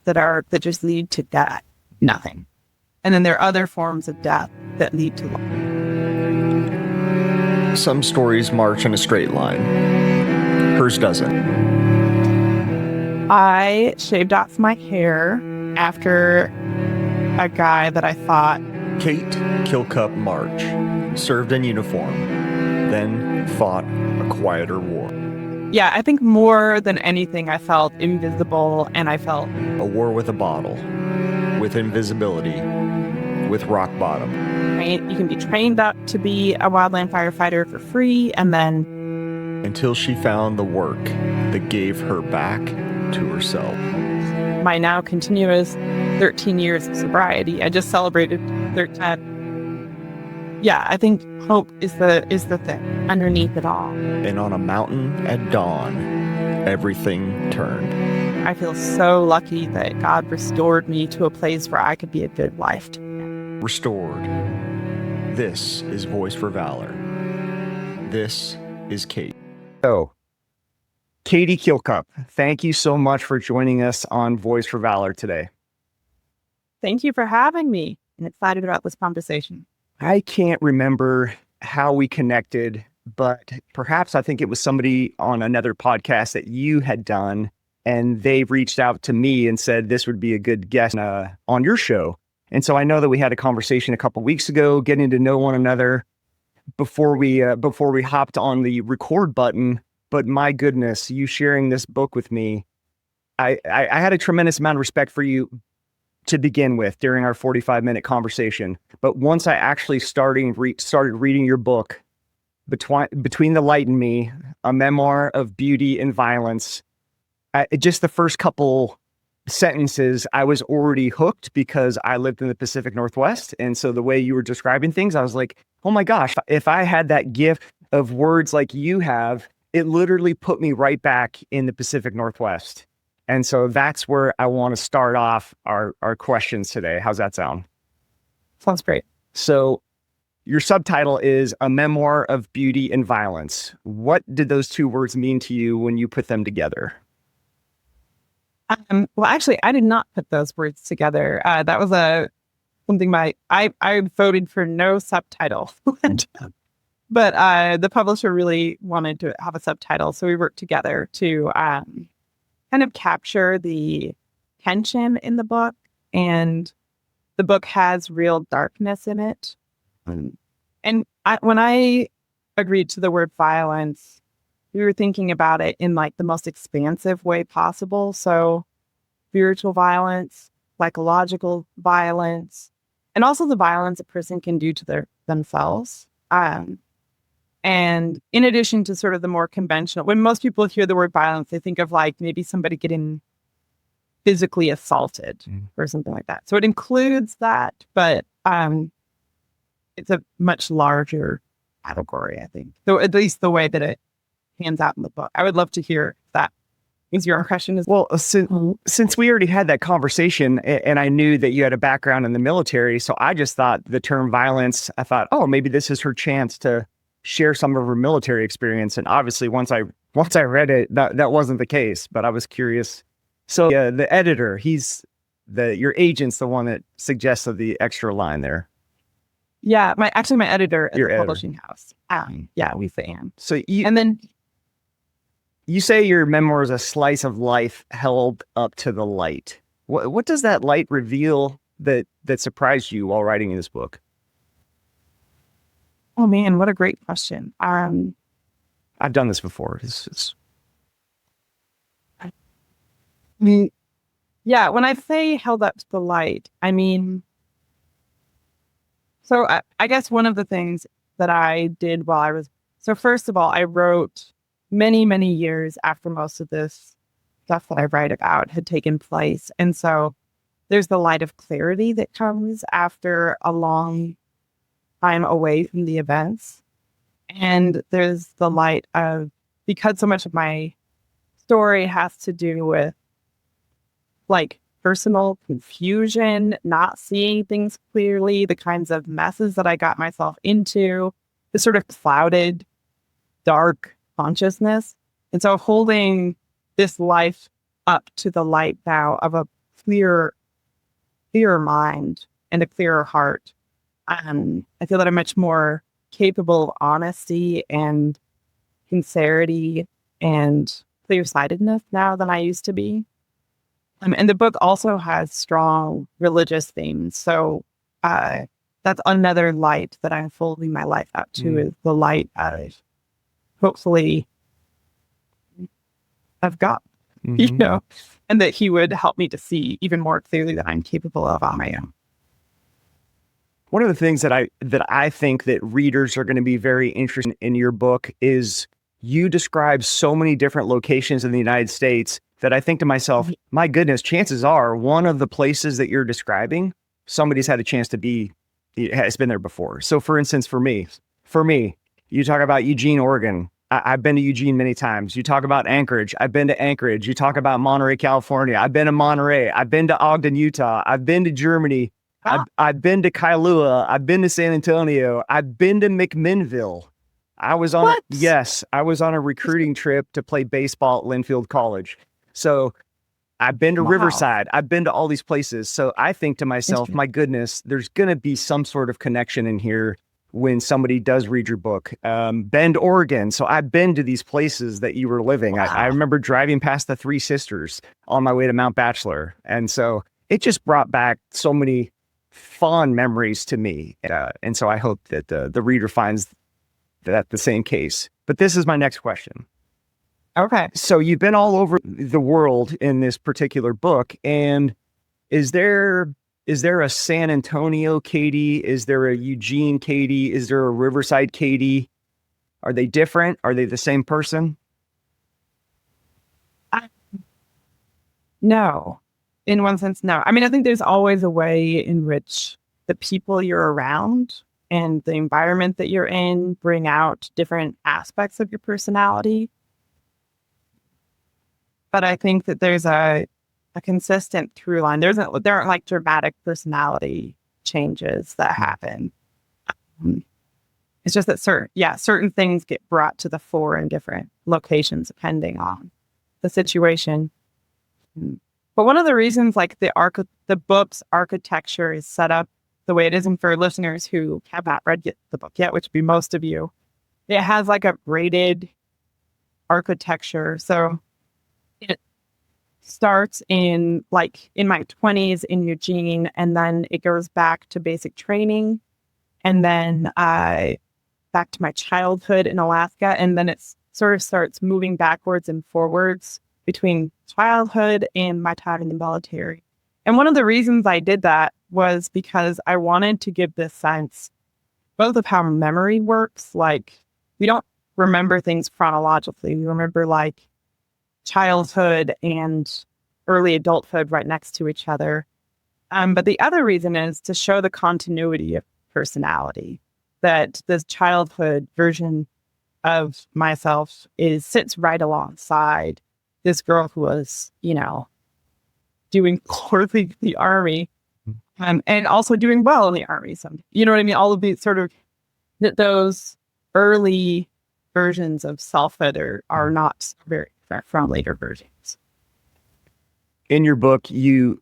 that just lead to death, nothing. And then there are other forms of death that lead to life. Some stories march in a straight line. Hers doesn't. I shaved off my hair after a guy that I thought... Kate Kilcup Marsh served in uniform, then fought a quieter war. Yeah, I think more than anything, I felt invisible, and I felt... A war with a bottle, with invisibility, with rock bottom. Right? You can be trained up to be a wildland firefighter for free, and then... Until she found the work that gave her back to herself. My now continuous 13 years of sobriety. I just celebrated 13. Yeah, I think hope is the thing underneath it all. And on a mountain at dawn, everything turned. I feel so lucky that God restored me to a place where I could be a good wife. Restored. This is Voice for Valor. This is Kate. So, Katie Kilcup, thank you so much for joining us on Voice for Valor today. Thank you for having me. I'm excited about this conversation. I can't remember how we connected, but perhaps I think it was somebody on another podcast that you had done, and they reached out to me and said this would be a good guest on your show. And so I know that we had a conversation a couple weeks ago, getting to know one another before we hopped on the record button. But my goodness, you sharing this book with me, I had a tremendous amount of respect for you to begin with during our 45-minute conversation. But once I actually started reading your book, Between the Light and Me, a memoir of beauty and violence, just the first couple sentences, I was already hooked because I lived in the Pacific Northwest. And so the way you were describing things, I was like, oh my gosh, if I had that gift of words like you have, it literally put me right back in the Pacific Northwest. And so that's where I want to start off our questions today. How's that sound? Sounds great. So your subtitle is A Memoir of Beauty and Violence. What did those two words mean to you when you put them together? Well, actually, I did not put those words together. That was something I voted for no subtitle. But the publisher really wanted to have a subtitle. So we worked together to kind of capture the tension in the book. And the book has real darkness in it. And when I agreed to the word violence, we were thinking about it in like the most expansive way possible. So spiritual violence, psychological violence, and also the violence a person can do to themselves. And in addition to sort of the more conventional, when most people hear the word violence, they think of like maybe somebody getting physically assaulted or something like that. So it includes that, but it's a much larger category, I think. So at least the way that it hands out in the book. I would love to hear if that is your impression as well. Since we already had that conversation and I knew that you had a background in the military, so I just thought the term violence, I thought, oh, maybe this is her chance to share some of her military experience. And obviously once I read it, that wasn't the case, but I was curious. So the editor, your agent's the one that suggested the extra line there. Yeah, my editor at the publishing house. Yeah, we say Anne. So you say your memoir is a slice of life held up to the light. What does that light reveal that surprised you while writing this book? Oh man, what a great question. I've done this before. Yeah, when I say held up to the light, I mean, so I guess one of the things that I did so first of all, I wrote many, many years after most of this stuff that I write about had taken place. And so there's the light of clarity that comes after a long time away from the events. And there's the light of, because so much of my story has to do with like personal confusion, not seeing things clearly, the kinds of messes that I got myself into, the sort of clouded, dark consciousness. And so holding this life up to the light now of a clearer mind and a clearer heart. I feel that I'm much more capable of honesty and sincerity and clear-sightedness now than I used to be. And the book also has strong religious themes. So that's another light that I'm folding my life out to, is the light of, hopefully, of God, and that he would help me to see even more clearly that I'm capable of on my own. One of the things that I think that readers are going to be very interested in your book is you describe so many different locations in the United States that I think to myself, my goodness, chances are one of the places that you're describing, somebody's had a chance to be, has been there before. So for instance, for me, you talk about Eugene, Oregon. I've been to Eugene many times. You talk about Anchorage. I've been to Anchorage. You talk about Monterey, California. I've been to Monterey. I've been to Ogden, Utah. I've been to Germany. I've been to Kailua. I've been to San Antonio. I've been to McMinnville. I was on a recruiting trip to play baseball at Linfield College. So I've been to Riverside. I've been to all these places. So I think to myself, my goodness, there's going to be some sort of connection in here when somebody does read your book. Bend, Oregon. So I've been to these places that you were living. I remember driving past the Three Sisters on my way to Mount Bachelor. And so it just brought back so many fond memories to me. And so I hope that the reader finds that the same case. But this is my next question. Okay. So you've been all over the world in this particular book. And is there a San Antonio Katie? Is there a Eugene Katie? Is there a Riverside Katie? Are they different? Are they the same person? No. In one sense, no. I mean, I think there's always a way in which the people you're around and the environment that you're in bring out different aspects of your personality. But I think that there's a consistent through line. There aren't like dramatic personality changes that happen. It's just that certain things get brought to the fore in different locations depending on the situation. But one of the reasons, like the book's architecture is set up the way it is, and for listeners who have not read the book yet, which would be most of you, it has like a braided architecture. So it starts in my 20s in Eugene, and then it goes back to basic training, and then back to my childhood in Alaska, and then it sort of starts moving backwards and forwards between childhood and my time in the military. And one of the reasons I did that was because I wanted to give this sense both of how memory works. Like, we don't remember things chronologically. We remember like childhood and early adulthood right next to each other. But the other reason is to show the continuity of personality, that this childhood version of myself sits right alongside this girl who was, doing poorly in the Army, and also doing well in the Army. You know what I mean? All of these sort of, those early versions of selfhood are not very far from later versions. In your book, and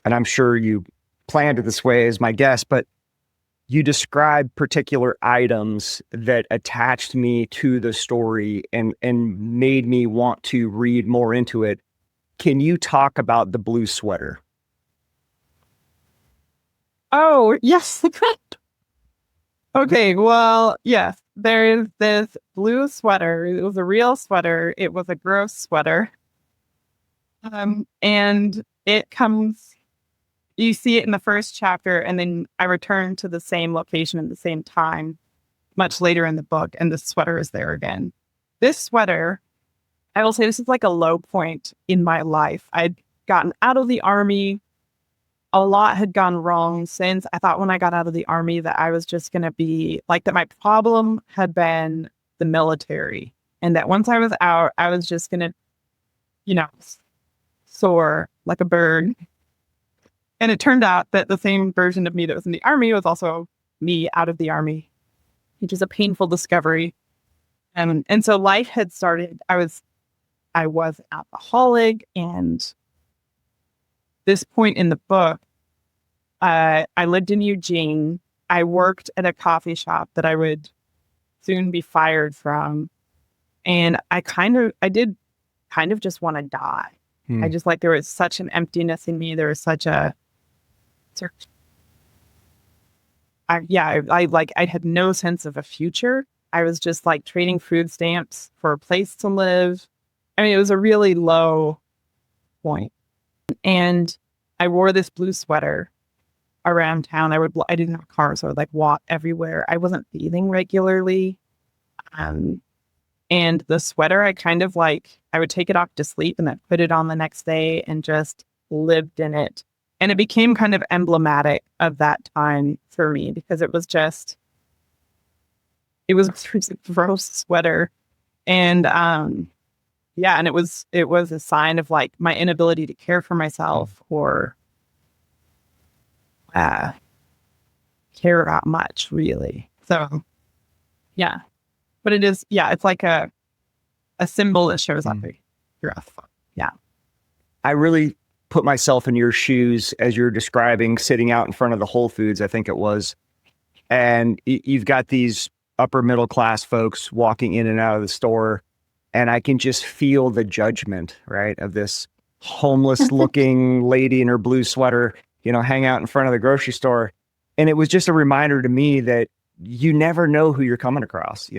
I'm sure you planned it this way as my guess, but you describe particular items that attached me to the story and made me want to read more into it. Can you talk about the blue sweater? Oh, yes. Okay, well, yes, there is this blue sweater. It was a real sweater. It was a gross sweater. And it comes, you see it in the first chapter, and then I return to the same location at the same time much later in the book, and the sweater is there again. This sweater, I will say, this is like a low point in my life. I'd gotten out of the Army. A lot had gone wrong since. I thought when I got out of the Army that I was just going to be like, that my problem had been the military, and that once I was out, I was just going to, soar like a bird. And it turned out that the same version of me that was in the Army was also me out of the Army, which is a painful discovery. And so life had started. I was an alcoholic, and this point in the book, I lived in Eugene. I worked at a coffee shop that I would soon be fired from. And I did kind of just want to die. I just there was such an emptiness in me. There was such a, I had no sense of a future. I was just trading food stamps for a place to live. I mean, it was a really low point. And I wore this blue sweater around town. I didn't have a car, so I would walk everywhere. I wasn't bathing regularly. And the sweater, I kind of I would take it off to sleep and then put it on the next day and just lived in it. And it became kind of emblematic of that time for me because it was a gross sweater. And, and it was a sign of my inability to care for myself or care about much, really. So, yeah. But it is, it's like a symbol that shows up. Yeah. I really put myself in your shoes as you're describing sitting out in front of the Whole Foods, I think it was. And you've got these upper middle class folks walking in and out of the store. And I can just feel the judgment, right, of this homeless looking lady in her blue sweater, hang out in front of the grocery store. And it was just a reminder to me that you never know who you're coming across.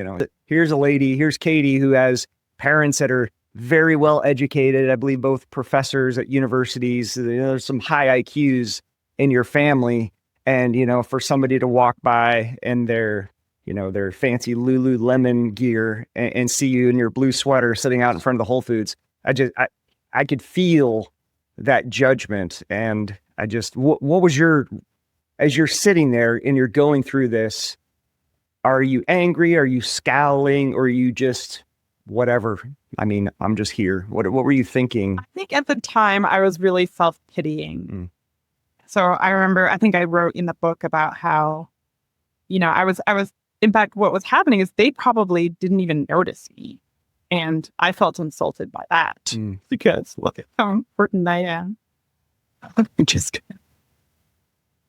Here's a lady, here's Katie, who has parents that are very well educated. I believe both professors at universities. There's some high IQs in your family. And, for somebody to walk by in their fancy Lululemon gear and see you in your blue sweater sitting out in front of the Whole Foods, I could feel that judgment. And what was as you're sitting there and you're going through this, are you angry? Are you scowling? Or are you just whatever? I mean, I'm just here. What were you thinking? I think at the time I was really self-pitying. So I remember, I think I wrote in the book about how, I was, in fact, what was happening is they probably didn't even notice me. And I felt insulted by that because look at how important I am. Just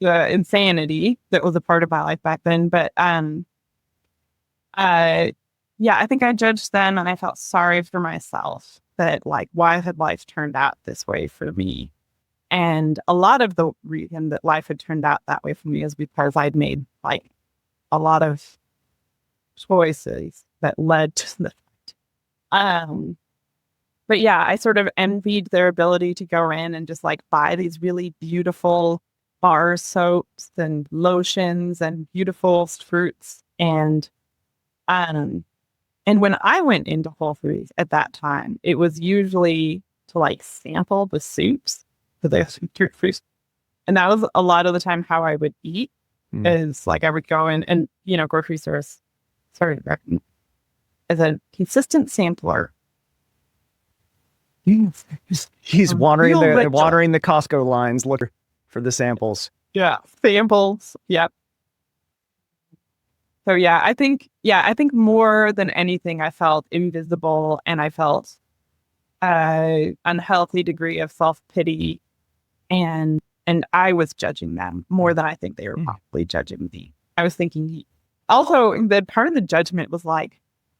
the insanity that was a part of my life back then. But, I think I judged then and I felt sorry for myself that why had life turned out this way for me? And a lot of the reason that life had turned out that way for me is because I'd made a lot of choices that led to the but yeah, I sort of envied their ability to go in and just buy these really beautiful bar soaps and lotions and beautiful fruits. And when I went into Whole Foods at that time, it was usually to sample the soups that they fruits. And that was a lot of the time how I would eat is I would go in and, grocery stores started as a consistent sampler. He's wandering the Costco lines looking for the samples. Yeah. Samples. Yep. So I think more than anything, I felt invisible and I felt an unhealthy degree of self-pity and I was judging them more than I think they were probably judging me. I was thinking also that part of the judgment was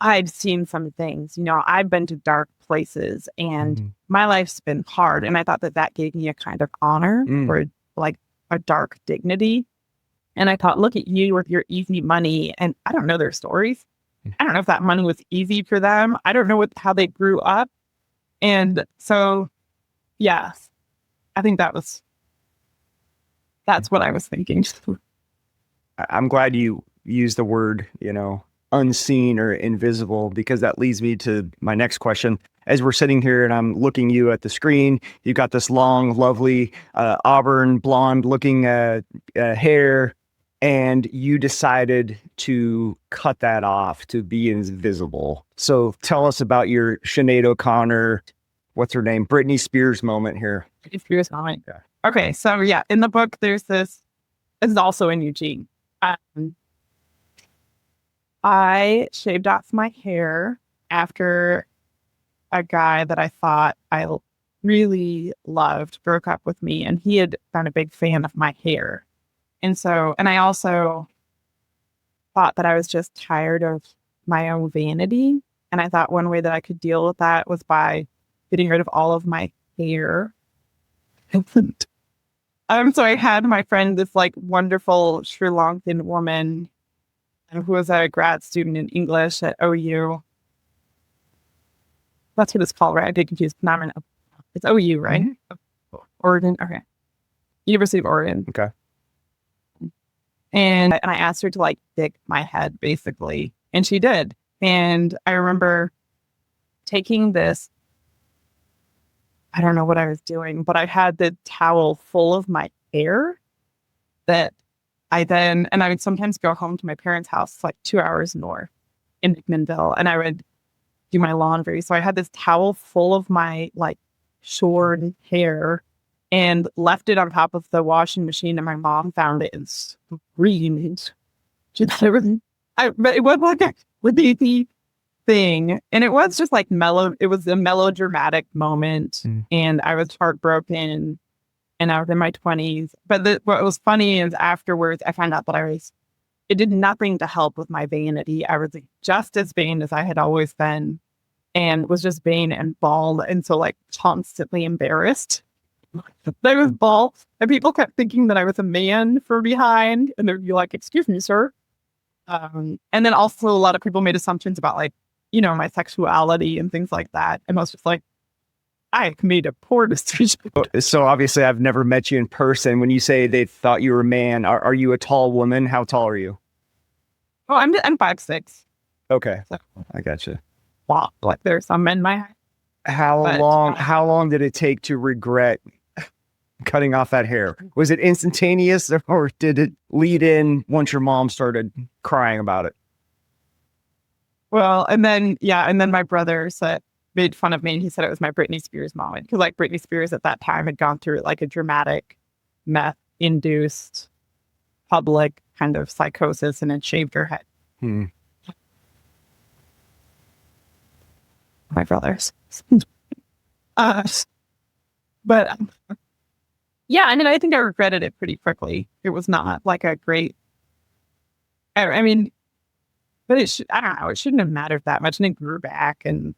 I'd seen some things, I've been to dark places and my life's been hard. And I thought that gave me a kind of honor or a dark dignity. And I thought, look at you with your easy money. And I don't know their stories. I don't know if that money was easy for them. I don't know how they grew up. And so, yes, I think that's what I was thinking. I'm glad you used the word, unseen or invisible, because that leads me to my next question. As we're sitting here and I'm looking you at the screen, you've got this long, lovely auburn blonde looking hair, and you decided to cut that off to be invisible. So tell us about your Sinead O'Connor, what's her name? Britney Spears moment here. Britney Spears moment. Yeah. Okay. So in the book, there's this is also in Eugene. I shaved off my hair after a guy that I thought I really loved broke up with me, and he had been a big fan of my hair. And I also thought that I was just tired of my own vanity. And I thought one way that I could deal with that was by getting rid of all of my hair. So I had my friend, this like wonderful Sri Lankan woman who was a grad student in English at OU. That's what it's called, right? I get confused. It's OU, right? Mm-hmm. Oregon. Okay. University of Oregon. Okay. And I asked her to like pick my head, basically. And she did. And I remember taking this, I don't know what I was doing, but I had the towel full of my hair that I would sometimes go home to my parents' house, like 2 hours north in McMinnville, and I would do my laundry. So I had this towel full of my like short hair and left it on top of the washing machine, and my mom found it and screamed. But it was like a easy thing, and it was just like mellow. It was a melodramatic moment, and I was heartbroken, and I was in my 20s. But what was funny is afterwards, I found out that it did nothing to help with my vanity. I was just as vain as I had always been, and was just vain and bald, and so like constantly embarrassed. I was bald, and people kept thinking that I was a man from behind, and they'd be like, "Excuse me, sir." And then also a lot of people made assumptions about like, my sexuality and things like that. And I was just like, I made a poor decision. So obviously I've never met you in person. When you say they thought you were a man, are you a tall woman? How tall are you? Oh, I'm 5'6". Okay. So, I gotcha. wow. Like there's some men my height. How long did it take to regret cutting off that hair? Was it instantaneous, or did it lead in once your mom started crying about it? Well, and then my brother made fun of me, and he said it was my Britney Spears moment, because like Britney Spears at that time had gone through like a dramatic meth-induced public kind of psychosis and had shaved her head. My brothers. But yeah, and then I think I regretted it pretty quickly. It was not like a great, I mean, but I don't know, it shouldn't have mattered that much, and it grew back, and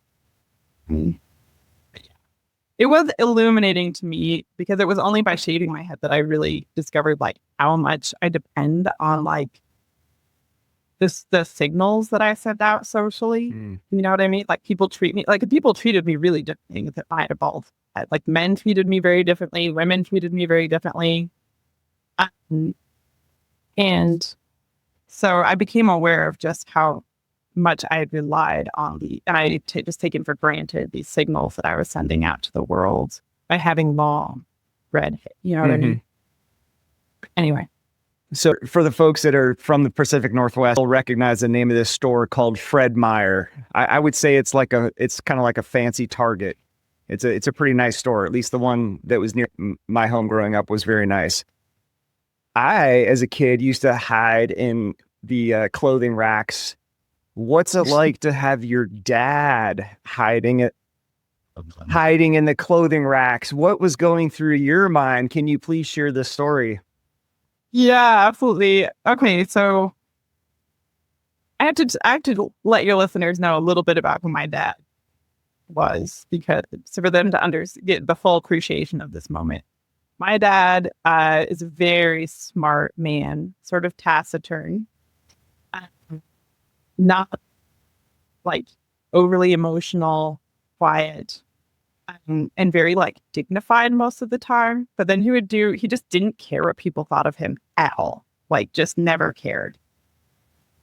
it was illuminating to me, because it was only by shaving my head that I really discovered like how much I depend on like the signals that I send out socially. You know what I mean? Like people treated me really differently if I had a bald head. Like men treated me very differently, women treated me very differently. And so I became aware of just how much I had relied on and I just taken for granted these signals that I was sending out to the world by having long red hair. You know what I mean? Anyway. So for the folks that are from the Pacific Northwest, will recognize the name of this store called Fred Meyer. I would say it's kind of like a fancy Target. It's a pretty nice store. At least the one that was near my home growing up was very nice. I, as a kid, used to hide in the clothing racks. What's it like to have your dad hiding in the clothing racks? What was going through your mind? Can you please share this story? Yeah, absolutely. Okay, so I have to let your listeners know a little bit about who my dad was, so for them to get the full appreciation of this moment. My dad is a very smart man, sort of taciturn, not like overly emotional, quiet, and very like dignified most of the time. But then he just didn't care what people thought of him at all. Like just never cared.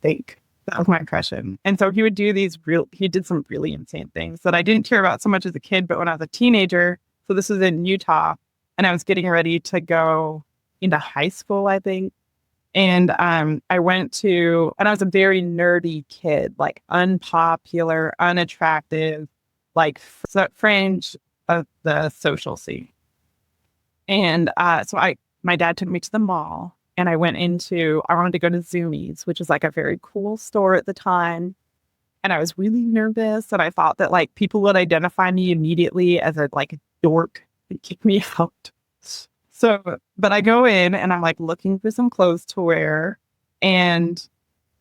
That was my impression. And so he did some really insane things that I didn't care about so much as a kid, but when I was a teenager, so this was in Utah, and I was getting ready to go into high school, I think. And I was a very nerdy kid, like unpopular, unattractive, like fringe of the social scene. And so my dad took me to the mall, and I wanted to go to Zoomies, which is like a very cool store at the time. And I was really nervous, and I thought that like people would identify me immediately as a like dork and kick me out. So, but I go in and I'm like looking for some clothes to wear, and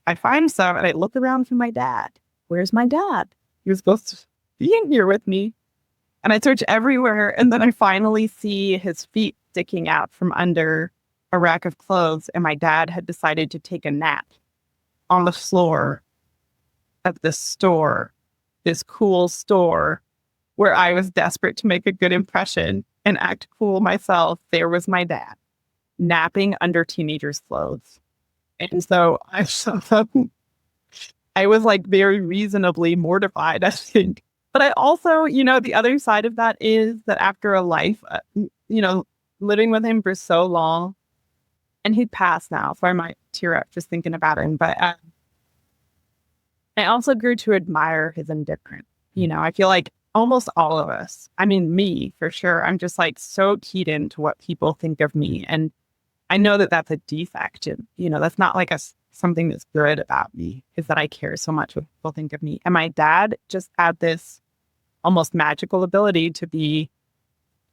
I find some, and I look around for my dad. Where's my dad? He was supposed to be in here with me. And I search everywhere, and then I finally see his feet sticking out from under a rack of clothes, and my dad had decided to take a nap on the floor of this store, this cool store, where I was desperate to make a good impression and act cool myself. There was my dad napping under teenagers' clothes. And so I was like very reasonably mortified, I think. But I also, the other side of that is that after a life, living with him for so long, and he'd passed now, so I might tear up just thinking about him. But I also grew to admire his indifference. I feel like almost all of us, I mean, me for sure, I'm just like so keyed into what people think of me. And I know that that's a defect. And, that's not like something that's good about me, is that I care so much what people think of me. And my dad just had this almost magical ability to be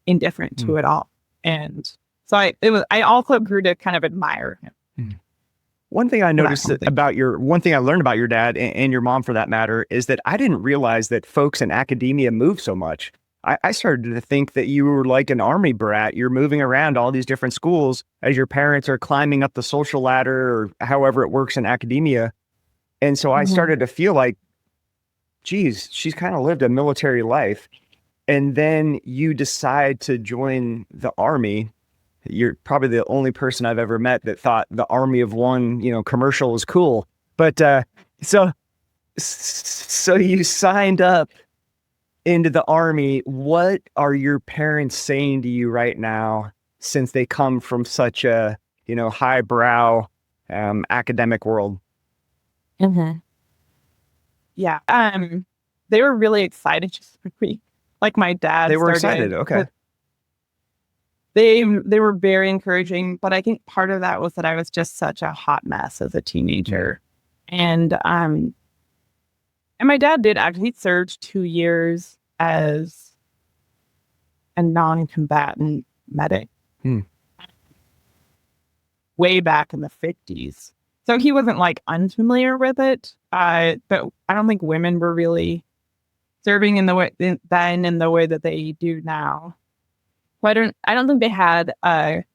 indifferent to it all. And so I also grew to kind of admire him. One thing I noticed one thing I learned about your dad and your mom for that matter is that I didn't realize that folks in academia move so much. I started to think that you were like an army brat. You're moving around all these different schools as your parents are climbing up the social ladder or however it works in academia. And so I started to feel like, geez, she's kind of lived a military life. And then you decide to join the army. You're probably the only person I've ever met that thought the army of one, commercial was cool. But so you signed up into the army. What are your parents saying to you right now, since they come from such a, highbrow academic world? Yeah. They were really excited just for me. Like my dad. They were excited. Okay. They were very encouraging, but I think part of that was that I was just such a hot mess as a teenager. And my dad did actually, he served 2 years as a non-combatant medic way back in the 50s. So he wasn't like unfamiliar with it. But I don't think women were really serving in the way that they do now. So I don't think they had a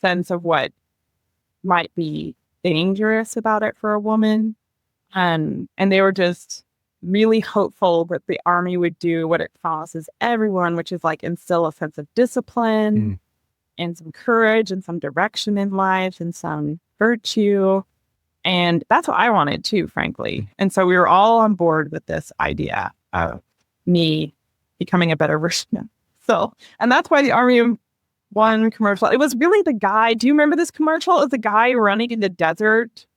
sense of what might be dangerous about it for a woman. And they were just really hopeful that the army would do what it promises everyone, which is like instill a sense of discipline and some courage and some direction in life and some virtue. And that's what I wanted too, frankly. And so we were all on board with this idea of me becoming a better version. So, and that's why the Army of One commercial, it was really the guy. Do you remember this commercial? It was the guy running in the desert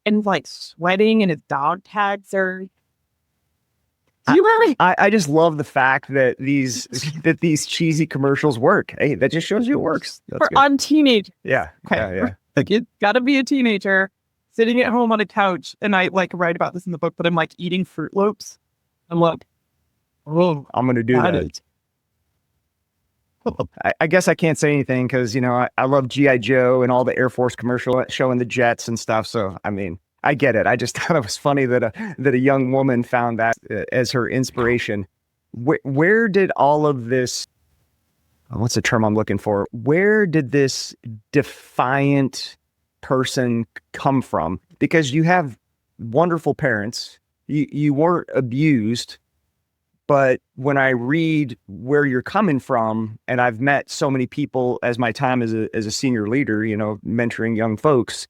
and like sweating, and his dog tags are. Do you remember? I just love the fact that these cheesy commercials work. Hey, that just shows you it works. On teenagers. Yeah. Okay. Yeah. Like, it's got to be a teenager sitting at home on a couch. And I like write about this in the book, but I'm like eating Fruit Loops. I'm like, oh, I'm going to do that. I guess I can't say anything because, I love G.I. Joe and all the Air Force commercial showing the jets and stuff. So, I mean, I get it. I just thought it was funny that a young woman found that as her inspiration. Where did all of this, what's the term I'm looking for? Where did this defiant person come from? Because you have wonderful parents. You weren't abused. But when I read where you're coming from, and I've met so many people as my time as a senior leader, mentoring young folks,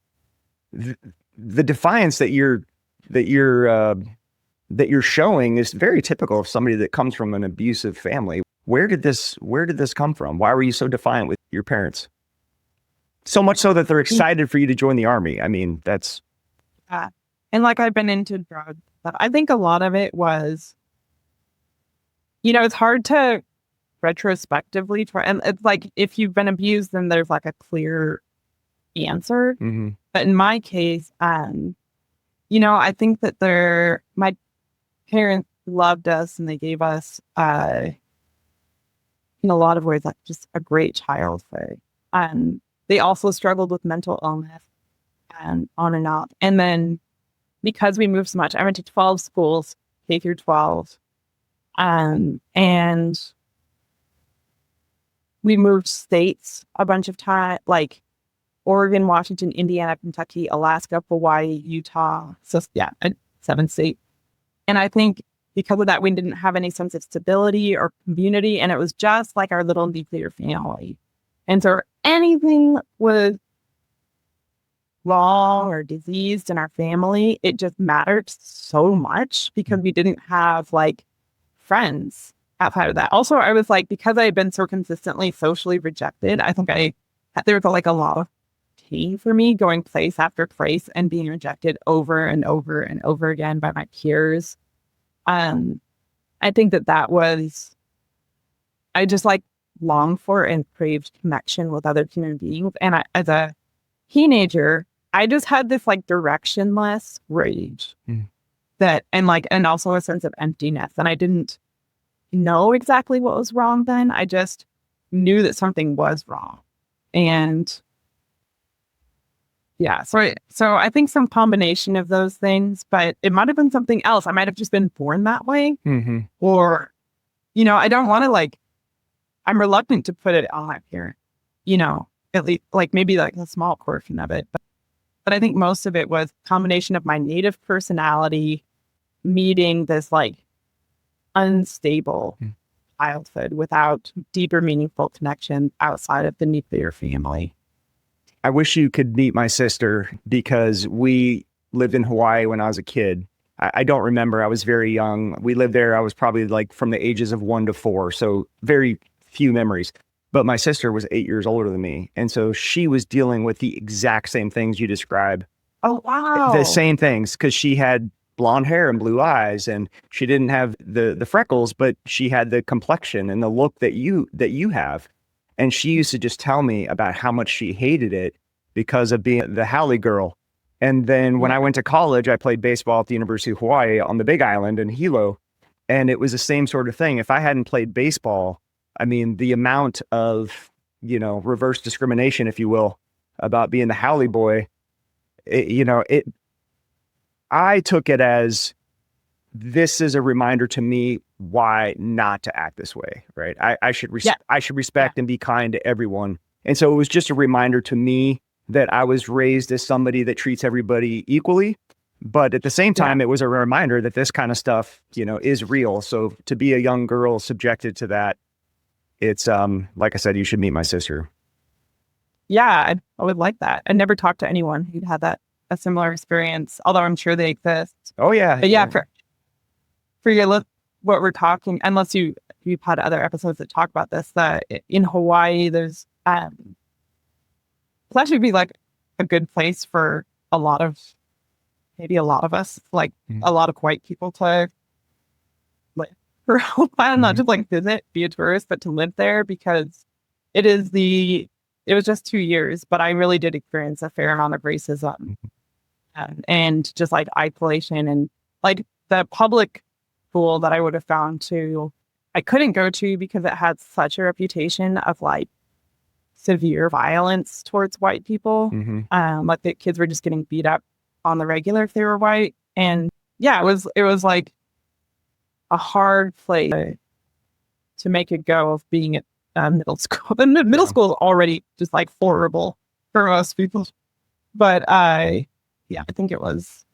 the defiance that you're showing is very typical of somebody that comes from an abusive family. Where did this come from? Why were you so defiant with your parents? So much so that they're excited for you to join the army. I mean, that's. And like I've been into drugs, but I think a lot of it was. It's hard to retrospectively try. And it's like, if you've been abused, then there's like a clear answer. Mm-hmm. But in my case, I think that my parents loved us and they gave us, in a lot of ways, like just a great childhood. They also struggled with mental illness and on and off. And then because we moved so much, I went to 12 schools, K through 12. And we moved states a bunch of times, like Oregon, Washington, Indiana, Kentucky, Alaska, Hawaii, Utah. So yeah, 7 states. And I think because of that, we didn't have any sense of stability or community. And it was just like our little nuclear family. And so anything was wrong or diseased in our family, it just mattered so much because we didn't have like friends outside of that. Also, I was like, because I had been so consistently socially rejected, I think there was like a lot of pain for me going place after place and being rejected over and over and over again by my peers. I think that was, I just like longed for and craved connection with other human beings. And as a teenager, I just had this like directionless rage and also a sense of emptiness. And I didn't know exactly what was wrong then. I just knew that something was wrong. And yeah, so I think some combination of those things, but it might have been something else. I might have just been born that way. Mm-hmm. Or, I don't want to I'm reluctant to put it on my parent, at least like maybe like a small portion of it. But I think most of it was a combination of my native personality meeting this like unstable childhood without deeper, meaningful connection outside of the nuclear family. I wish you could meet my sister because we lived in Hawaii when I was a kid. I don't remember. I was very young. We lived there. I was probably like from the ages of 1 to 4. So very few memories. But my sister was 8 years older than me. And so she was dealing with the exact same things you describe. Oh, wow. The same things because she had blonde hair and blue eyes and she didn't have the freckles, but she had the complexion and the look that you have. And she used to just tell me about how much she hated it because of being the Haole girl. And then when I went to college, I played baseball at the University of Hawaii on the Big Island in Hilo. And it was the same sort of thing. If I hadn't played baseball, I mean, the amount of, reverse discrimination, if you will, about being the Haole boy, I took it as this is a reminder to me why not to act this way, right? I should respect and be kind to everyone. And so it was just a reminder to me that I was raised as somebody that treats everybody equally. But at the same time, it was a reminder that this kind of stuff, is real. So to be a young girl subjected to that, it's like I said, you should meet my sister. Yeah, I would like that. I never talked to anyone who'd had a similar experience, although I'm sure they exist. Oh yeah. But yeah, for your look, what we're talking, unless you've had other episodes that talk about this, that in Hawaii, there's it'll actually be like a good place for a lot of us, like a lot of white people to like for a while, not just like visit, be a tourist, but to live there because it was just 2 years, but I really did experience a fair amount of racism and just like isolation and like the public school that I would have found to, I couldn't go to because it had such a reputation of like severe violence towards white people. Like the kids were just getting beat up on the regular if they were white. And yeah, it was like a hard place to make a go of being at middle school. The middle school is already just like horrible for most people. But I think it was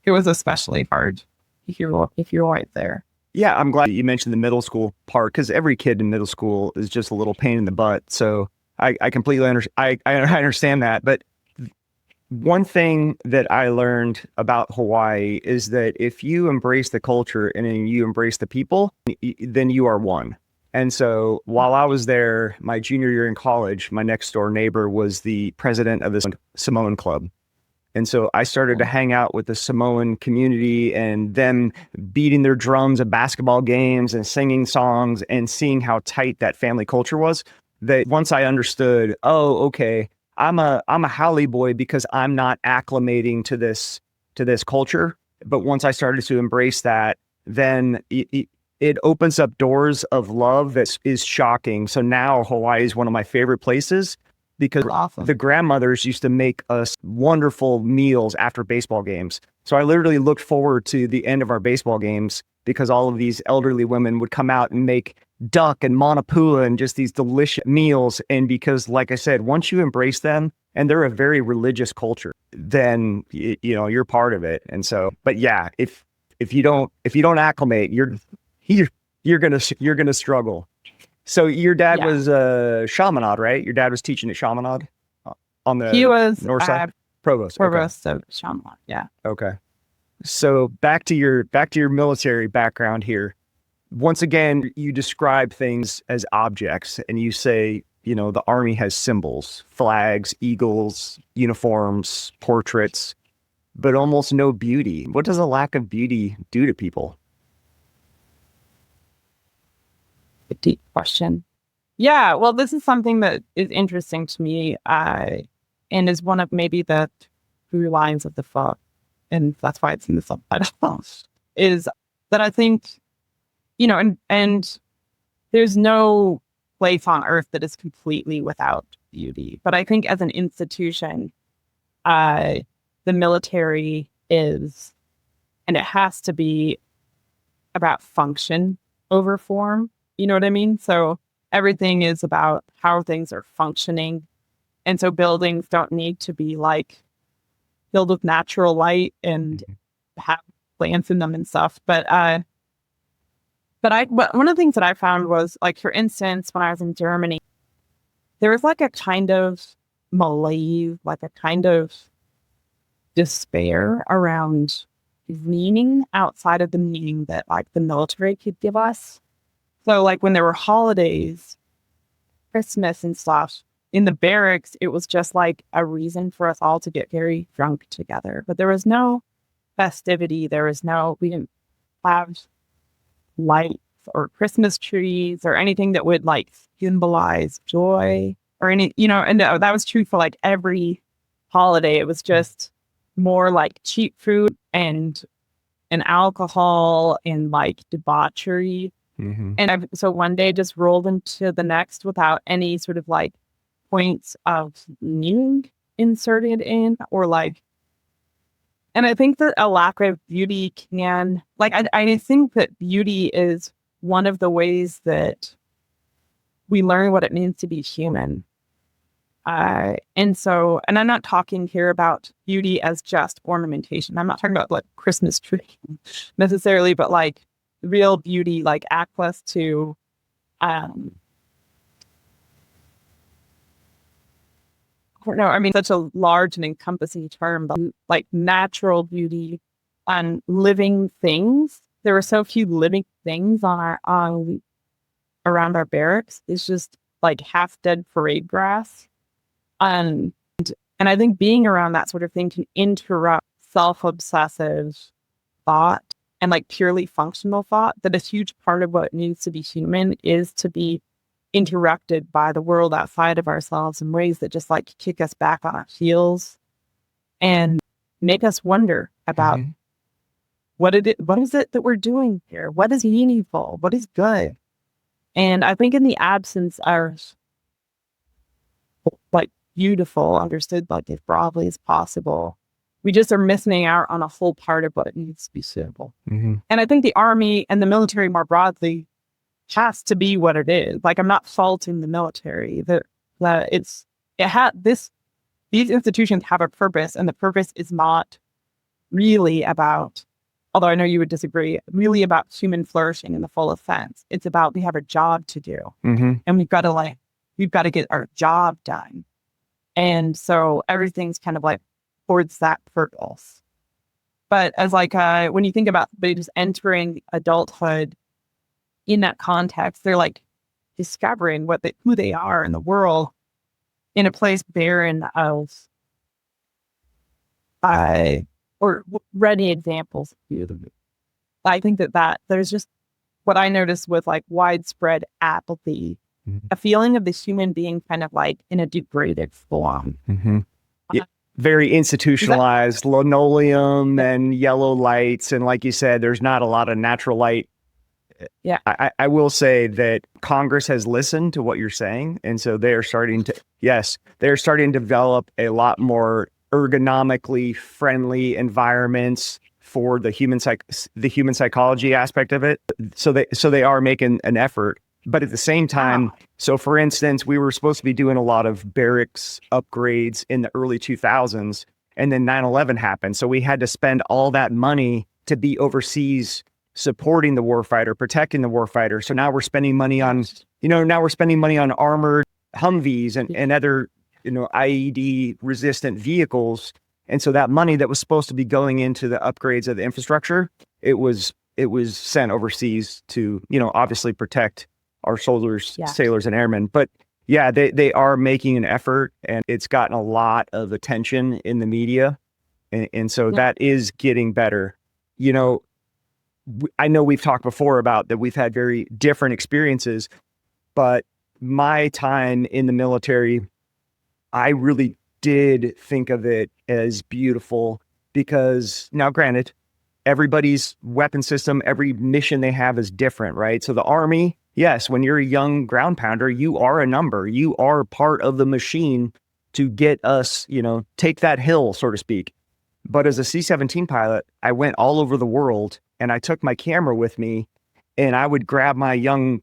especially hard if you're white there. Yeah, I'm glad you mentioned the middle school part because every kid in middle school is just a little pain in the butt. So I completely I understand that. But one thing that I learned about Hawaii is that if you embrace the culture and then you embrace the people, then you are one. And so while I was there, my junior year in college, my next door neighbor was the president of the Samoan club. And so I started to hang out with the Samoan community and them beating their drums at basketball games and singing songs and seeing how tight that family culture was. That once I understood, oh, okay, I'm a Haole boy because I'm not acclimating to this culture. But once I started to embrace that, then it it opens up doors of love that is shocking. So now Hawaii is one of my favorite places because Awesome. the grandmothers used to make us wonderful meals after baseball games. So I literally looked forward to the end of our baseball games because all of these elderly women would come out and make duck and manapua and just these delicious meals. And because, like I said, once you embrace them, and they're a very religious culture, then you're part of it. And so, but yeah, if you don't acclimate, you're gonna struggle. So your dad was Chaminade, right? Your dad was teaching at Chaminade on the north side, Provost. Provost of Chaminade. Yeah. Okay. So back to your military background here. Once again, you describe things as objects, and you say, the Army has symbols, flags, eagles, uniforms, portraits, but almost no beauty. What does a lack of beauty do to people? A deep question. Yeah, well, this is something that is interesting to me, and is one of maybe the through lines of the book, and that's why it's in the subtitle, is that I think, and there's no place on earth that is completely without beauty. But I think as an institution, the military is, and it has to be about function over form. You know what I mean? So everything is about how things are functioning. And so buildings don't need to be like filled with natural light and have plants in them and stuff. But one of the things that I found was, like, for instance, when I was in Germany, there was like a kind of malaise, like a kind of despair around meaning outside of the meaning that like the military could give us. So like when there were holidays, Christmas and stuff, in the barracks, it was just like a reason for us all to get very drunk together. But there was no festivity. We didn't have lights or Christmas trees or anything that would like symbolize joy or any, and that was true for like every holiday. It was just more like cheap food and alcohol and like debauchery. Mm-hmm. And so one day just rolled into the next without any sort of like points of meaning inserted in, or like, and I think that a lack of beauty can, like, I think that beauty is one of the ways that we learn what it means to be human. And I'm not talking here about beauty as just ornamentation. I'm not talking about like Christmas tree necessarily, but like real beauty, like access to, such a large and encompassing term, but like natural beauty and living things. There were so few living things around our barracks. It's just like half dead parade grass. And I think being around that sort of thing can interrupt self-obsessive thought and like purely functional thought, that a huge part of what it means to be human is to be interrupted by the world outside of ourselves in ways that just like kick us back on our heels and make us wonder about what is it that we're doing here? What is meaningful? What is good? And I think in the absence of like beautiful, understood like as broadly as possible, we just are missing out on a whole part of what it needs to be suitable. Mm-hmm. And I think the Army and the military more broadly has to be what it is. Like, I'm not faulting the military. These institutions have a purpose, and the purpose is not really about, although I know you would disagree, really about human flourishing in the fullest sense. It's about, we have a job to do, and we've got to get our job done. And so everything's kind of like towards that purpose. But as like, when you think about somebody just entering adulthood in that context, they're like discovering who they are in the world in a place barren of, or ready examples. I think that there's just what I noticed with like widespread apathy, a feeling of the human being kind of like in a degraded form. Very institutionalized, linoleum and yellow lights. And like you said, there's not a lot of natural light Yeah. I will say that Congress has listened to what you're saying. And so they're starting to develop a lot more ergonomically friendly environments for the human psychology aspect of it. So they are making an effort. But at the same time, so for instance, we were supposed to be doing a lot of barracks upgrades in the early 2000s, and then 9/11 happened. So we had to spend all that money to be overseas supporting the warfighter, protecting the warfighter. So now we're spending money on, armored Humvees and other, IED resistant vehicles. And so that money that was supposed to be going into the upgrades of the infrastructure, it was sent overseas to, obviously protect our soldiers, sailors, and airmen. But yeah, they are making an effort, and it's gotten a lot of attention in the media. And so that is getting better. I know we've talked before about that we've had very different experiences, but my time in the military, I really did think of it as beautiful because now, granted, everybody's weapon system, every mission they have is different, right? So the Army, yes, when you're a young ground pounder, you are a number. You are part of the machine to get us, take that hill, so to speak. But as a C-17 pilot, I went all over the world and I took my camera with me, and I would grab my young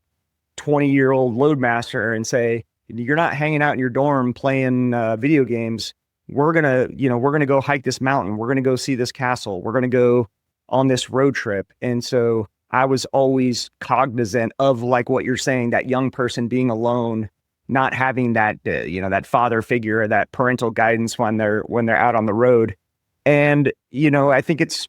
20-year-old loadmaster and say, you're not hanging out in your dorm playing video games. We're going to go hike this mountain. We're going to go see this castle. We're going to go on this road trip. And so I was always cognizant of, like what you're saying, that young person being alone, not having that, that father figure or that parental guidance when they're out on the road. And, I think it's,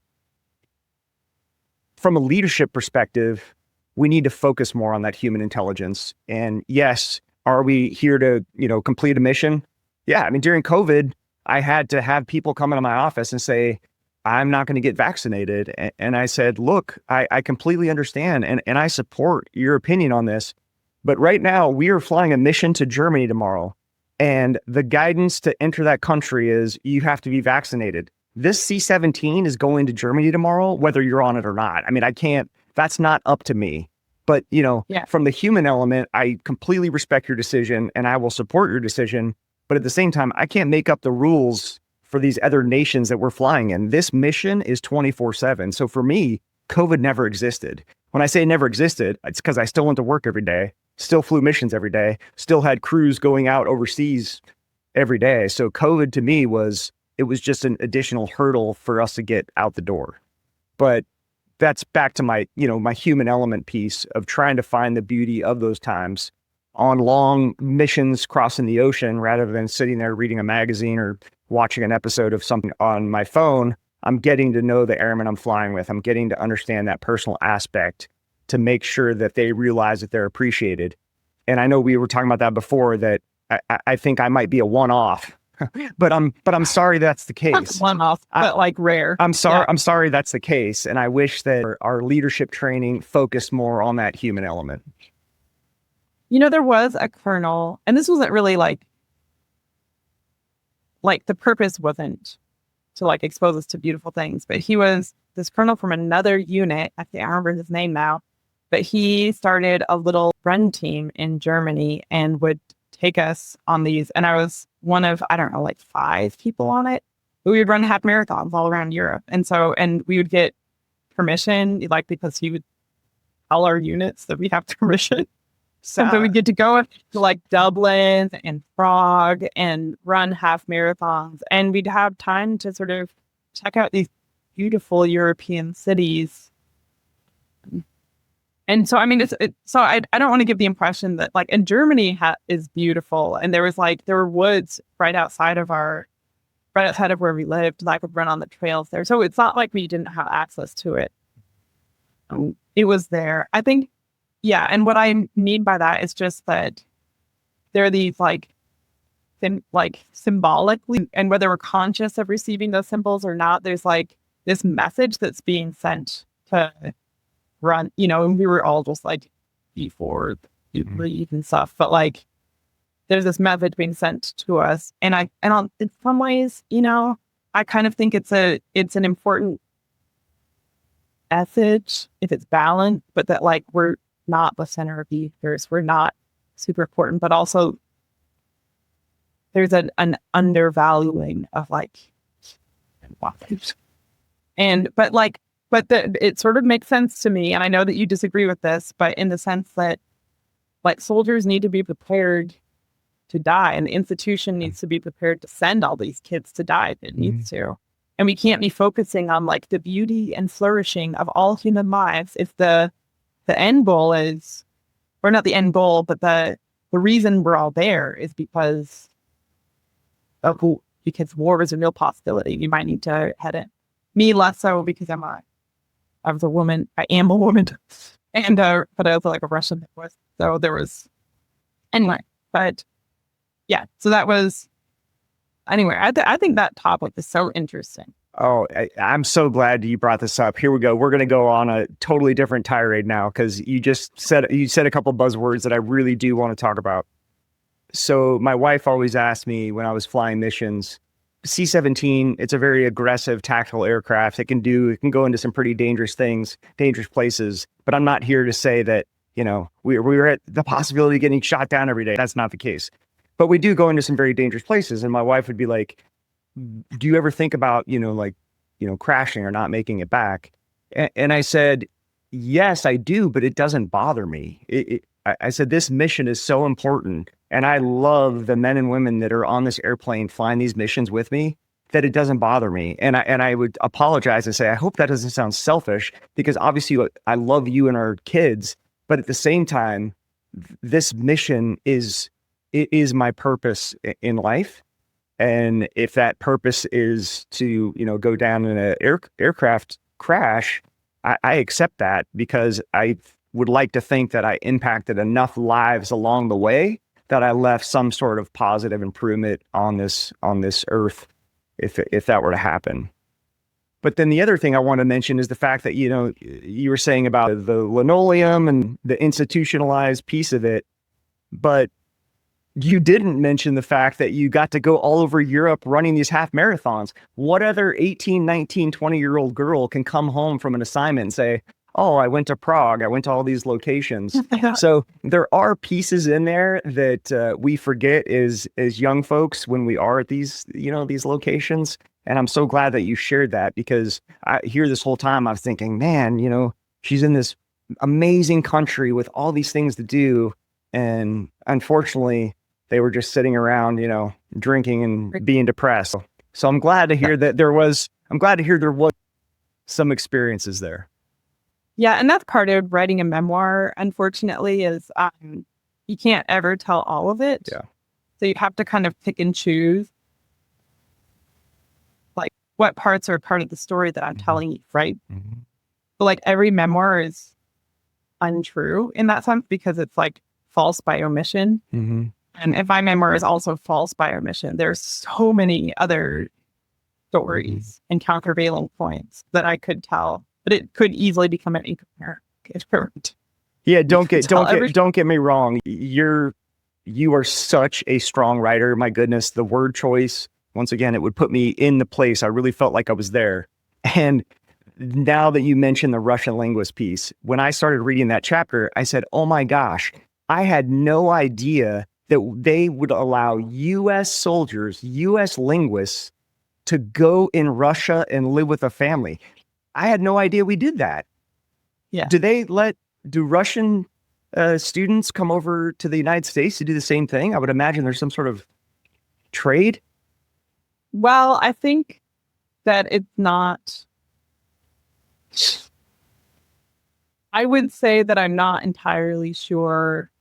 from a leadership perspective, we need to focus more on that human intelligence. And yes, are we here to, complete a mission? Yeah. I mean, during COVID, I had to have people come into my office and say, I'm not going to get vaccinated. And I said, look, I completely understand. And I support your opinion on this. But right now we are flying a mission to Germany tomorrow. And the guidance to enter that country is you have to be vaccinated. This C-17 is going to Germany tomorrow, whether you're on it or not. I mean, that's not up to me. But, from the human element, I completely respect your decision and I will support your decision. But at the same time, I can't make up the rules for these other nations that we're flying in. This mission is 24/7. So for me, COVID never existed. When I say never existed, it's because I still went to work every day, still flew missions every day, still had crews going out overseas every day. So COVID to me was just an additional hurdle for us to get out the door. But that's back to my, my human element piece of trying to find the beauty of those times on long missions crossing the ocean rather than sitting there reading a magazine or watching an episode of something on my phone. I'm getting to know the airmen I'm flying with. I'm getting to understand that personal aspect to make sure that they realize that they're appreciated. And I know we were talking about that before, that I think I might be a one-off. But I'm sorry that's the case. One off, but like rare. I'm sorry that's the case. And I wish that our leadership training focused more on that human element. There was a colonel, and this wasn't really like the purpose wasn't to expose us to beautiful things, but he was this colonel from another unit. I can't remember his name now, but he started a little run team in Germany and would take us on these. And I was one of, 5 people on it. But we would run half marathons all around Europe. And we would get permission, because he would tell our units that we have permission. So we'd get to go to Dublin and Prague and run half marathons. And we'd have time to sort of check out these beautiful European cities. And so, I mean, I don't want to give the impression that in Germany is beautiful. And there were woods right outside of where we lived, that I could run on the trails there. So it's not like we didn't have access to it. It was there. I think, yeah. And what I mean by that is just that there are these symbolically, and whether we're conscious of receiving those symbols or not, there's this message that's being sent to run, and we were all just before you leave and stuff, but there's this message being sent to us, and in some ways, I kind of think it's an important message if it's balanced, but that like we're not the center of the universe. We're not super important, but also there's an undervaluing of like it sort of makes sense to me, and I know that you disagree with this, but in the sense that like soldiers need to be prepared to die, and the institution needs to be prepared to send all these kids to die if it needs to. And we can't be focusing on like the beauty and flourishing of all human lives if the end goal is, or not the end goal, but the reason we're all there is because war is a real possibility. You might need to head in. Me less so because I was a woman. I am a woman, and but I was like a Russian linguist. So there was anyway. But yeah, so that was anyway. I think that topic is so interesting. Oh, I'm so glad you brought this up. Here we go. We're going to go on a totally different tirade now because you said a couple buzzwords that I really do want to talk about. So my wife always asked me when I was flying missions, C-17, it's a very aggressive tactical aircraft. It can go into some pretty dangerous things, dangerous places. But I'm not here to say that, we were at the possibility of getting shot down every day. That's not the case. But we do go into some very dangerous places. And my wife would be like, do you ever think about, crashing or not making it back? And I said, yes, I do, but it doesn't bother me. I said, this mission is so important. And I love the men and women that are on this airplane flying these missions with me, that it doesn't bother me. And I would apologize and say, I hope that doesn't sound selfish, because obviously I love you and our kids. But at the same time, this mission is my purpose in life. And if that purpose is to, go down in an aircraft crash, I accept that, because I would like to think that I impacted enough lives along the way that I left some sort of positive improvement on this earth, if that were to happen. But then the other thing I want to mention is the fact that, you were saying about the linoleum and the institutionalized piece of it, but you didn't mention the fact that you got to go all over Europe running these half marathons. What other 18, 19, 20-year-old girl can come home from an assignment and say, oh, I went to Prague, I went to all these locations. So there are pieces in there that we forget as young folks when we are at these locations. And I'm so glad that you shared that, because this whole time I was thinking, man, she's in this amazing country with all these things to do. And unfortunately, they were just sitting around, drinking and being depressed. So I'm glad to hear that there was some experiences there. Yeah, and that's part of writing a memoir, unfortunately, is you can't ever tell all of it. Yeah. So you have to kind of pick and choose, like, what parts are part of the story that I'm telling you, right? Mm-hmm. But like every memoir is untrue in that sense, because it's like false by omission. Mm-hmm. And if my memoir is also false by omission, there's so many other stories and countervailing points that I could tell. But it could easily become an incoherent. Yeah, don't get me wrong. You are such a strong writer. My goodness, the word choice, once again, it would put me in the place. I really felt like I was there. And now that you mentioned the Russian linguist piece, when I started reading that chapter, I said, oh my gosh, I had no idea that they would allow U.S. soldiers, U.S. linguists, to go in Russia and live with a family. I had no idea we did that. Yeah. Do Russian students come over to the United States to do the same thing? I would imagine there's some sort of trade. Well, I think that it's not. I would say that I'm not entirely sure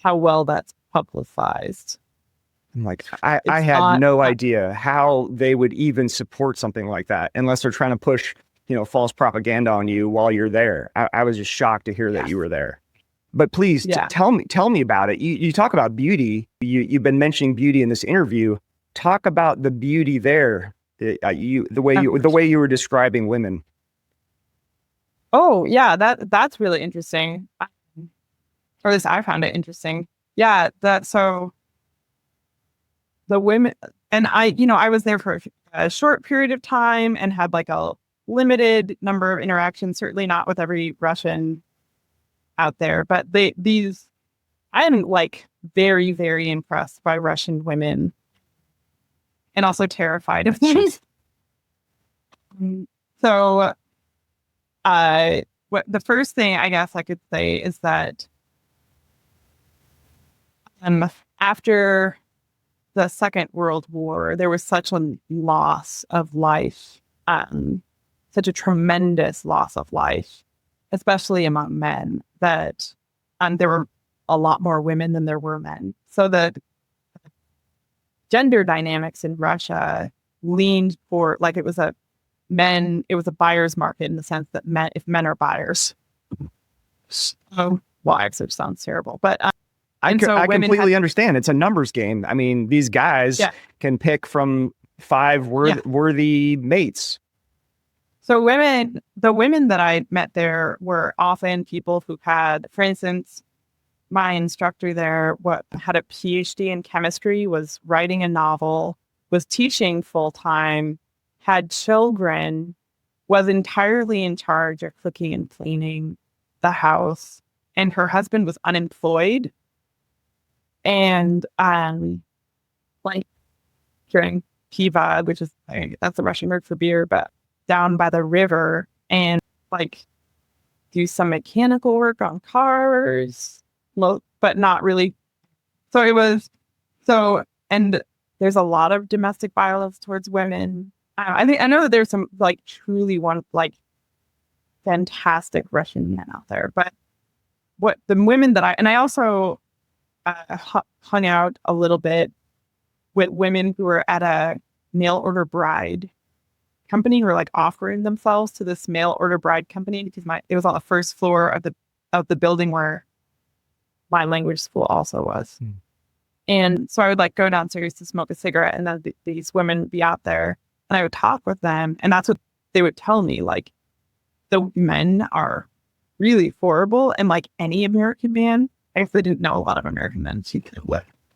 how well that's publicized. I'm like, I had no idea how they would even support something like that unless they're trying to push, false propaganda on you while you're there. I was just shocked to hear that you were there. But please tell me about it. You talk about beauty. You've been mentioning beauty in this interview. Talk about the beauty there. The way you were describing women. Oh yeah, that's really interesting. Or at least I found it interesting. Yeah, so. The women, and I was there for a short period of time and had like a limited number of interactions, certainly not with every Russian out there, but I am like very, very impressed by Russian women and also terrified of them. So, what the first thing I guess I could say is that after the Second World War, there was such a loss of life, such a tremendous loss of life, especially among men, that there were a lot more women than there were men. So the gender dynamics in Russia leaned for, like, it was a buyer's market in the sense that if men are buyers, wives, which sounds terrible, but I completely understand. It's a numbers game. I mean, these guys can pick from 5 worthy mates. So the women that I met there were often people who had, for instance, my instructor there had a PhD in chemistry, was writing a novel, was teaching full-time, had children, was entirely in charge of cooking and cleaning the house, and her husband was unemployed. And like drank piva, which is that's the Russian word for beer, but down by the river, and like do some mechanical work on cars, but not really. And there's a lot of domestic violence towards women. I know that there's some like truly fantastic Russian men out there, but what the women that I also hung out a little bit with women who were at a mail order bride company, who were like offering themselves to this mail order bride company, because it was on the first floor of the building where my language school also was. And so I would like go downstairs to smoke a cigarette, and then these women would be out there, and I would talk with them, and that's what they would tell me, like, the men are really horrible, and like any American man, I guess they didn't know a lot of American men.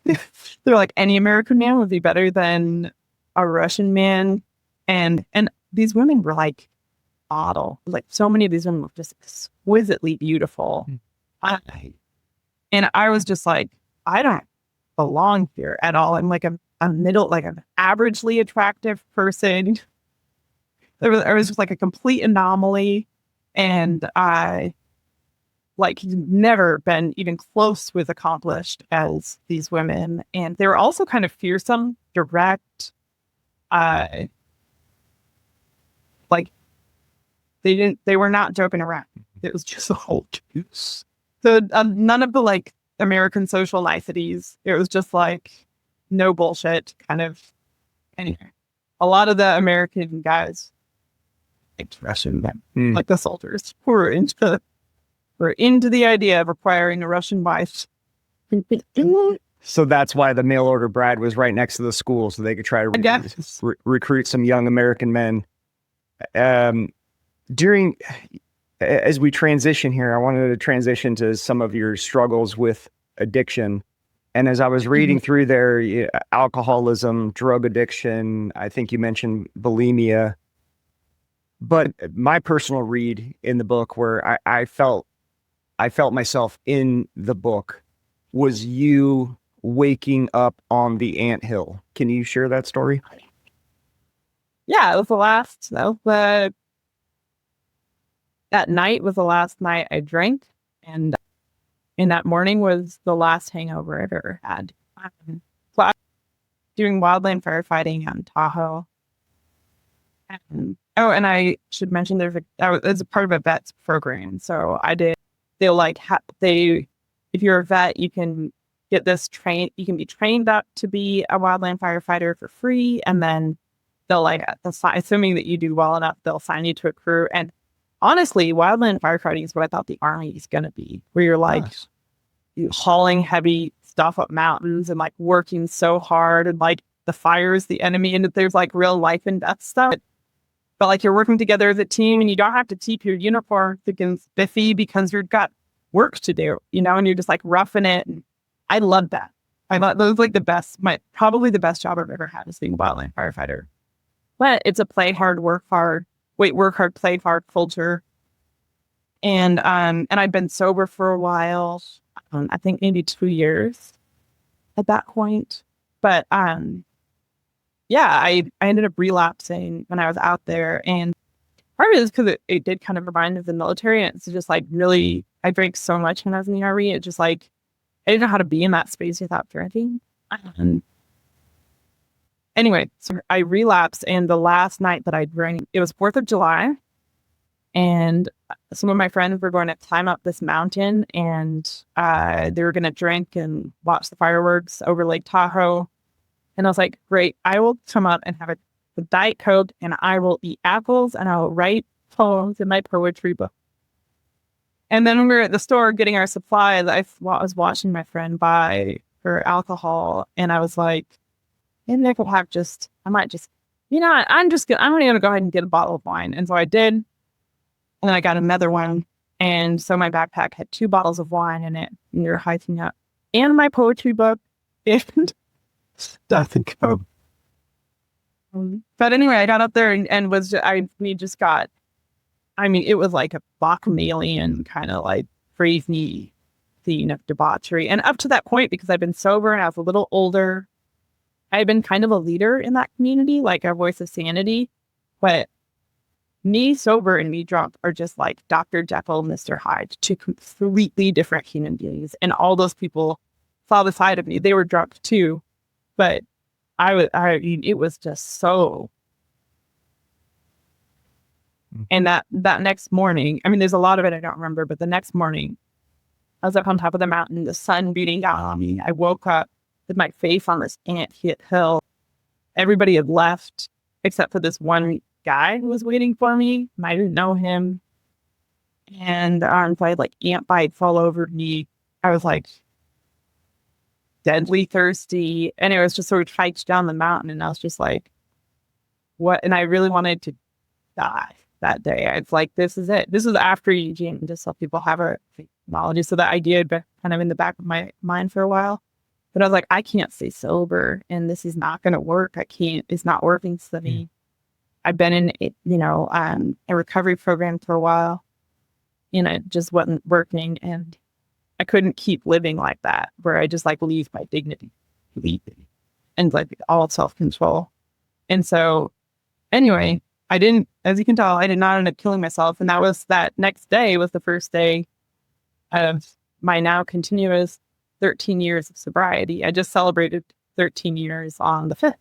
They're like, any American man would be better than a Russian man. And these women were like model. Like, so many of these women were just exquisitely beautiful. And I was just like, I don't belong here at all. I'm like an averagely attractive person. I was just like a complete anomaly. And I never been even close with accomplished as these women. And they were also kind of fearsome, direct. They were not joking around. It was just a whole juice. So none of the like American social niceties. It was just like no bullshit kind of. Anyway, a lot of the American guys, like Russian men, like the soldiers, who were into the idea of acquiring a Russian wife. So that's why the mail order bride was right next to the school, so they could try to recruit some young American men. As we transition here, I wanted to transition to some of your struggles with addiction. And as I was reading through there, alcoholism, drug addiction, I think you mentioned bulimia. But my personal read in the book, where I felt myself in the book, was you waking up on the anthill. Can you share that story? Yeah, it was that night was the last night I drank, and that morning was the last hangover I've ever had. So I was doing wildland firefighting out in Tahoe. And I should mention it's a part of a vet's program. So if you're a vet, you can get you can be trained up to be a wildland firefighter for free. And then they'll assuming that you do well enough, they'll assign you to a crew. And honestly, wildland firefighting is what I thought the Army is going to be, where you're like hauling heavy stuff up mountains and like working so hard, and like the fire is the enemy, and there's like real life and death stuff. But like you're working together as a team, and you don't have to keep your uniform thick and spiffy because you've got work to do, and you're just like roughing it. And I love that. I thought that was like probably the best job I've ever had, is being a wildland firefighter. But it's a play hard, work hard work hard, play hard culture. And I'd been sober for a while. I think maybe 2 years at that point. But yeah, I ended up relapsing when I was out there. And part of it is because it did kind of remind me of the military. And it's just like really, I drank so much when I was in the Army. It just like, I didn't know how to be in that space without drinking. Anyway, so I relapsed. And the last night that I drank, it was 4th of July. And some of my friends were going to climb up this mountain, and they were going to drink and watch the fireworks over Lake Tahoe. And I was like, great, I will come up and have a Diet Coke, and I will eat apples, and I will write poems in my poetry book. And then when we were at the store getting our supplies, I was watching my friend buy her alcohol, and I was like, maybe I could have I might just, I'm going to go ahead and get a bottle of wine. And so I did. And then I got another one. And so my backpack had 2 bottles of wine in it. And you're hiking up. And my poetry book. And Diet Coke. But anyway, I got up there and it was like a Bacchanalian kind of like crazy scene of debauchery. And up to that point, because I've been sober and I was a little older, I had been kind of a leader in that community, like a voice of sanity. But me sober and me drunk are just like Dr. Jekyll, Mr. Hyde, 2 completely different human beings. And all those people saw the side of me. They were drunk too, but it was just so. And that next morning, there's a lot of it I don't remember, but the next morning, I was up on top of the mountain, the sun beating down on me. I woke up with my face on this anthill. Everybody had left except for this one guy who was waiting for me. I didn't know him. And so I had like ant bites all over me. I was like deadly thirsty. And it was just sort of hiked down the mountain. And I was just like, what? And I really wanted to die that day. It's like, this is it. This is after Eugene, just so people have a knowledge. So the idea had been kind of in the back of my mind for a while. But I was like, I can't stay sober. And this is not going to work. It's not working for me. I've been in, a recovery program for a while, and it just wasn't working. And I couldn't keep living like that, where I just like lose my dignity, and like all self-control. And so anyway, as you can tell, I did not end up killing myself. And that next day was the first day of my now continuous 13 years of sobriety. I just celebrated 13 years on the 5th,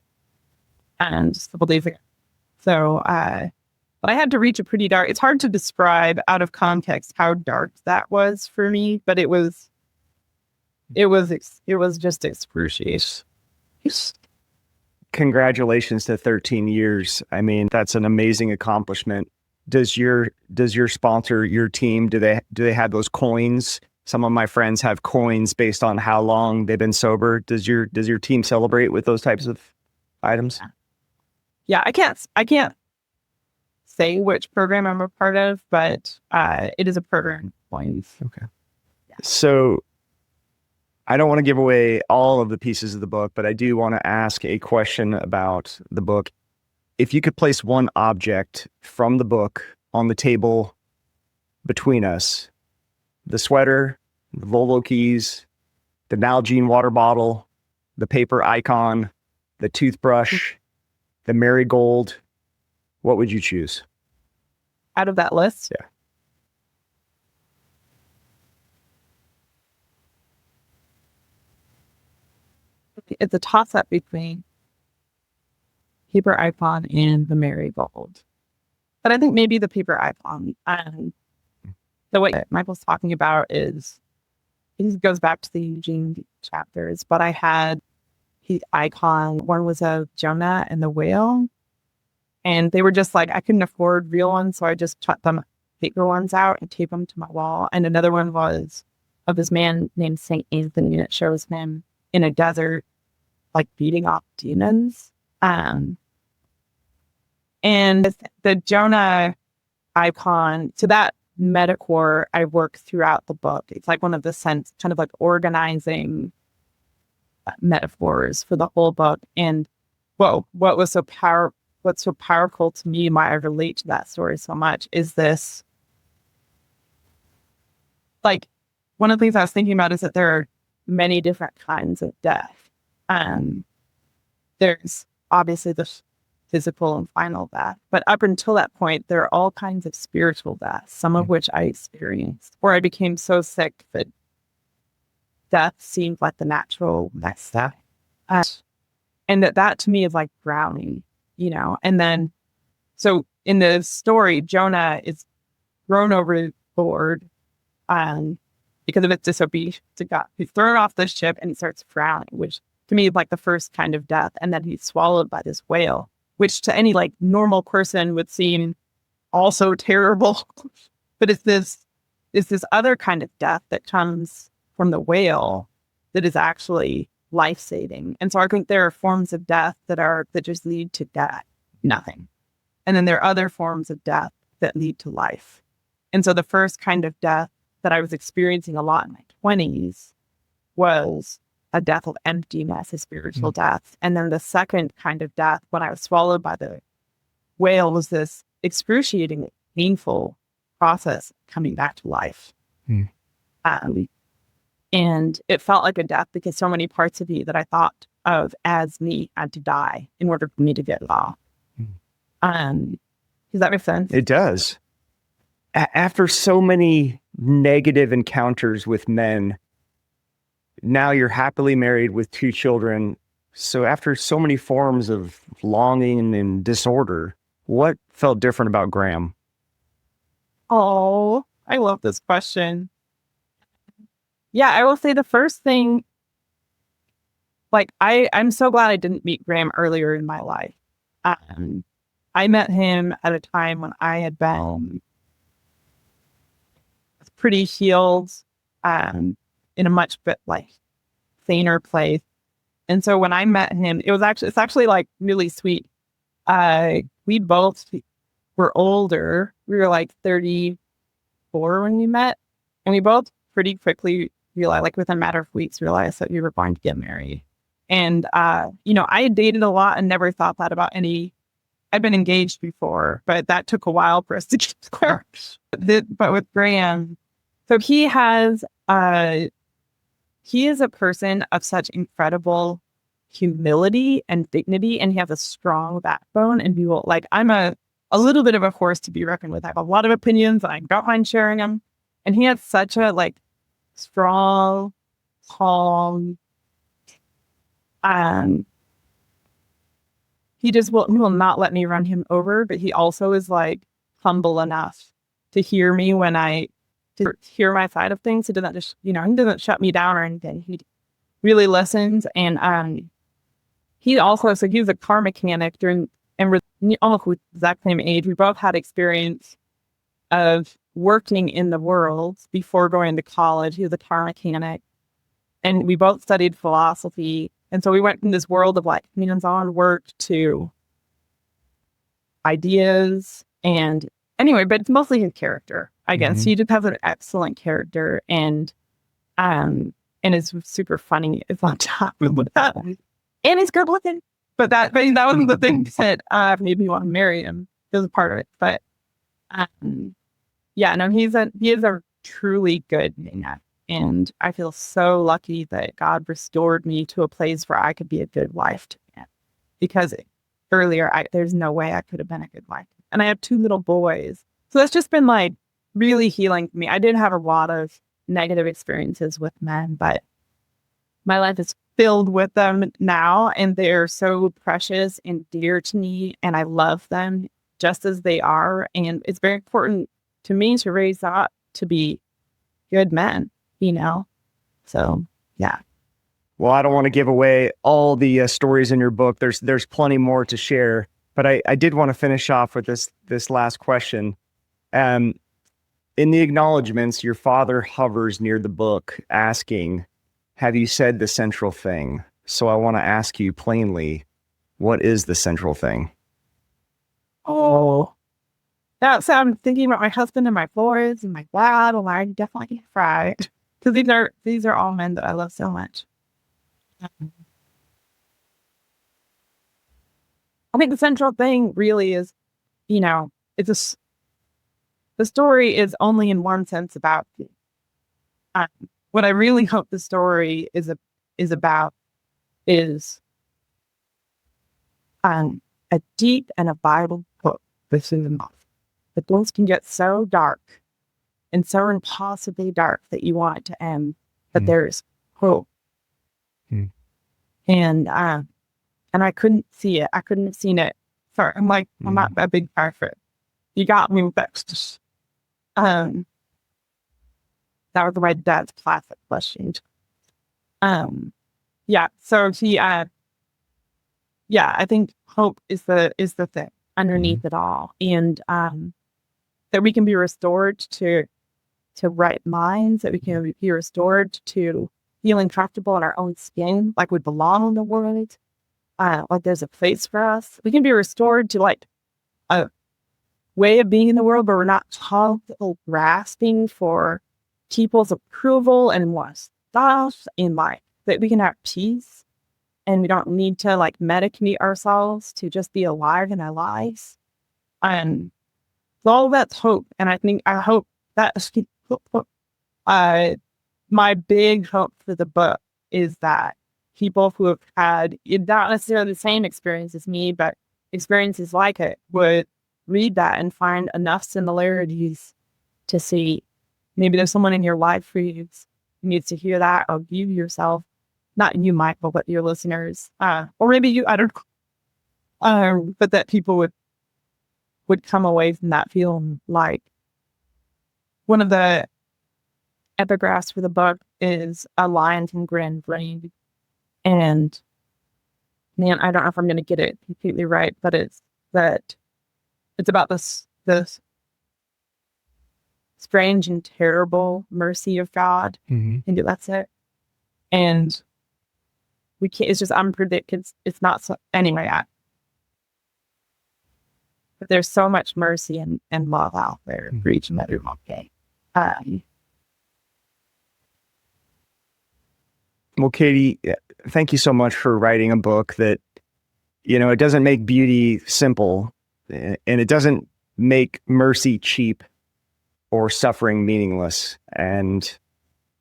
and just a couple days ago. So, but I had to reach a pretty dark, it's hard to describe out of context how dark that was for me, but it was just excruciating. Congratulations to 13 years. That's an amazing accomplishment. Does your sponsor, your team, do they have those coins? Some of my friends have coins based on how long they've been sober. Does your team celebrate with those types of items? Yeah, I can't say which program I'm a part of, but it is a program. Okay. Yeah. So I don't want to give away all of the pieces of the book, but I do want to ask a question about the book. If you could place one object from the book on the table between us, the sweater, the Volvo keys, the Nalgene water bottle, the paper icon, the toothbrush, the marigold, what would you choose? Out of that list? Yeah. It's a toss-up between paper icon and the marigold. But I think maybe the paper icon. The way Michael's talking about it goes back to the Eugene chapters, but I had the icon. One was of Jonah and the whale. And they were just like, I couldn't afford real ones, so I just cut them paper ones out and taped them to my wall. And another one was of this man named St. Anthony, and it shows him in a desert, like beating off demons. And the Jonah icon, so that metaphor I work throughout the book. It's like one of the kind of like organizing metaphors for the whole book. And what was so powerful what's so powerful to me, why I relate to that story so much, is this, like, one of the things I was thinking about is that there are many different kinds of death. There's obviously the physical and final death, but up until that point, there are all kinds of spiritual deaths, some of which I experienced, where I became so sick that death seemed like the natural next step. And that to me is like drowning, and then, so in the story, Jonah is thrown overboard because of its disobedience to God. He's thrown off the ship and he starts drowning, which to me is like the first kind of death. And then he's swallowed by this whale, which to any like normal person would seem also terrible. But it's this other kind of death that comes from the whale that is actually life-saving. And so I think there are forms of death that just lead to death, nothing. And then there are other forms of death that lead to life. And so the first kind of death that I was experiencing a lot in my 20s was a death of emptiness, a spiritual death. And then the second kind of death, when I was swallowed by the whale, was this excruciating, painful process coming back to life. And it felt like a death because so many parts of me that I thought of as me had to die in order for me to get off. Does that make sense? It does. After so many negative encounters with men, now you're happily married with 2 children. So after so many forms of longing and disorder, what felt different about Graham? Oh, I love this question. Yeah, I will say the first thing, like, I'm so glad I didn't meet Graham earlier in my life. I met him at a time when I had been pretty healed, in a much bit like saner place. And so when I met him, it's actually like really sweet. We both were older. We were like 34 when we met, and we both pretty quickly realized, like within a matter of weeks, realized that we were going to get married. And I had dated a lot and never thought that about I'd been engaged before, but that took a while for us to get there. But with Graham, so he is a person of such incredible humility and dignity, and he has a strong backbone. And I'm a little bit of a force to be reckoned with. I have a lot of opinions, and I don't mind sharing them. And he has such a strong, calm, he will not let me run him over, but he also is humble enough to hear me to hear my side of things. He doesn't just, he doesn't shut me down or anything. He really listens. And he also, so he was a car mechanic and we're almost the exact same age. We both had experience of working in the world before going to college. He was a car mechanic, and we both studied philosophy. And so we went from this world of hands-on work to ideas. And anyway, but it's mostly his character, I guess. He just has an excellent character, and is super funny. It's on top of that. And he's good looking. But that wasn't the thing that made me want to marry him. It was a part of it. But yeah, no, he is a truly good man. And I feel so lucky that God restored me to a place where I could be a good wife to him. Because earlier, there's no way I could have been a good wife. And I have 2 little boys. So that's just been really healing for me. I did have a lot of negative experiences with men, but my life is filled with them now, and they're so precious and dear to me, and I love them just as they are. And it's very important to me to raise up to be good men, So, yeah. Well, I don't want to give away all the stories in your book. There's plenty more to share, but I did want to finish off with this last question. In the acknowledgments, your father hovers near the book asking, have you said the central thing? So I want to ask you plainly, what is the central thing? Oh, so I'm thinking about my husband and my boys and my dad, and I definitely get fried. Because these are all men that I love so much. I think the central thing really is, it's the story is only in one sense about you. What I really hope the story is about is a deep and abiding hope within the mouth. But things can get so dark and so impossibly dark that you want it to end, but there's hope. And I couldn't see it. I couldn't have seen it. Sorry, I'm not a big fan for it. You got me vexed. That was my dad's classic question. Yeah. So I think hope is the thing underneath it all, and that we can be restored to right minds, that we can be restored to feeling comfortable in our own skin, like we belong in the world, like there's a place for us. We can be restored to like a way of being in the world, but we're not constantly grasping for people's approval and what stuff in life, that we can have peace and we don't need to like medicate ourselves to just be alive in our lives. And all that's hope. And I hope that my big hope for the book is that people who have had not necessarily the same experience as me, but experiences like it would read that and find enough similarities to see maybe there's someone in your life who needs to hear that, or you yourself, not you, Michael, but your listeners, or maybe you, I don't know, but that people would come away from that feeling like one of the epigraphs for the book is a lion from Grand Braid. And man, I don't know if I'm going to get it completely right, but it's about this strange and terrible mercy of God. And that's it. And we can't, it's just unpredictable. It's not so, anyway, but there's so much mercy and love out there for each and every one. Well, Katie, thank you so much for writing a book that, it doesn't make beauty simple, and it doesn't make mercy cheap or suffering meaningless. And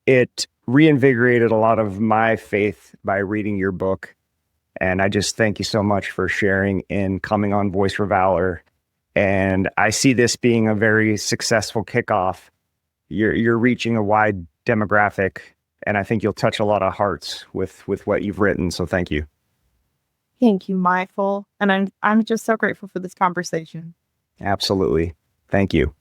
it reinvigorated a lot of my faith by reading your book. And I just thank you so much for sharing and coming on Voice for Valor. And I see this being a very successful kickoff. You're reaching a wide demographic, and I think you'll touch a lot of hearts with what you've written. So thank you. Thank you, Michael. And I'm just so grateful for this conversation. Absolutely. Thank you.